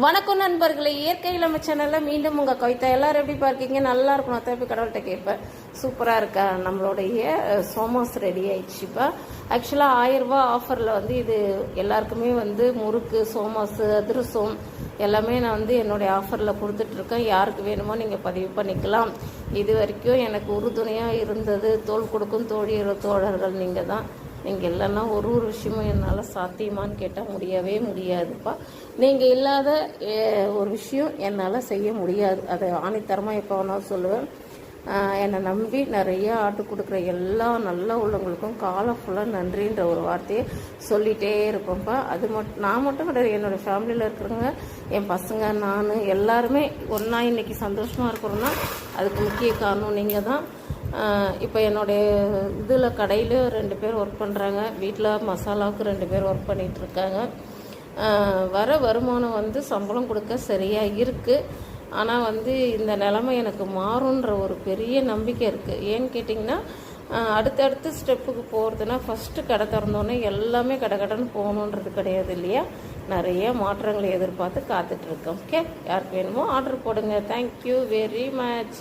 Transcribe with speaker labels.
Speaker 1: வணக்கம் நண்பர்களே, இயற்கை இளமை சேனலில் மீண்டும் உங்கள் கவிதா. எல்லாரும் எப்படி பார்க்கீங்க? நல்லா இருக்கணும். திருப்பி கடவுள்கிட்ட கேட்பேன். சூப்பராக இருக்கா? நம்மளுடைய சோமாஸ் ரெடி ஆயிடுச்சு. இப்போ ஆக்சுவலாக 1000 ரூபா ஆஃபரில் இது எல்லாருக்குமே முறுக்கு, சோமாஸ், அதிரசம் எல்லாமே நான் என்னுடைய ஆஃபரில் கொடுத்துட்ருக்கேன். யாருக்கு வேணுமோ நீங்கள் பதிவு பண்ணிக்கலாம். இது வரைக்கும் எனக்கு உறுதுணையாக இருந்தது தோள் கொடுக்கும் தோழர்கள் நீங்கள் தான். நீங்கள் இல்லைன்னா ஒரு விஷயமும் என்னால் சாத்தியமானு கேட்டால் முடியவே முடியாதுப்பா. நீங்கள் இல்லாத ஒரு விஷயம் என்னால் செய்ய முடியாது. அதை ஆணித்தரமாக எப்போ வேணாலும் சொல்லுவேன். என்னை நம்பி நிறைய ஆட்டு கொடுக்குற எல்லா நல்ல உள்ளவங்களுக்கும் காலம் ஃபுல்லாக நன்றின்ற ஒரு வார்த்தையை சொல்லிகிட்டே இருப்பேன்ப்பா. அது நான் மட்டும் கிடையாது, என்னோடய ஃபேமிலியில் இருக்கிறவங்க, என் பசங்க, நான் எல்லாருமே ஒன்றா இன்றைக்கி சந்தோஷமாக இருக்கிறோன்னா அதுக்கு முக்கிய காரணம் நீங்கள் தான். இப்போ என்னுடைய இதில் கடையில் 2 பேர் ஒர்க் பண்ணுறாங்க. வீட்டில் மசாலாவுக்கு 2 பேர் ஒர்க் பண்ணிகிட்ருக்காங்க. வர வருமானம் சம்பளம் கொடுக்க சரியாக இருக்குது. ஆனால் இந்த நிலைமை எனக்கு மாறுன்ற ஒரு பெரிய நம்பிக்கை இருக்குது. ஏன்னு கேட்டிங்கன்னா, அடுத்தடுத்து ஸ்டெப்புக்கு போகிறதுனா ஃபஸ்ட்டு கடை திறந்தோடனே எல்லாமே கடைன்னு போகணுன்றது கிடையாது இல்லையா? நிறைய மாற்றங்களை எதிர்பார்த்து காத்துட்ருக்கோம். ஓகே, யாருக்கு வேணுமோ ஆர்டர் போடுங்க. Thank you very much.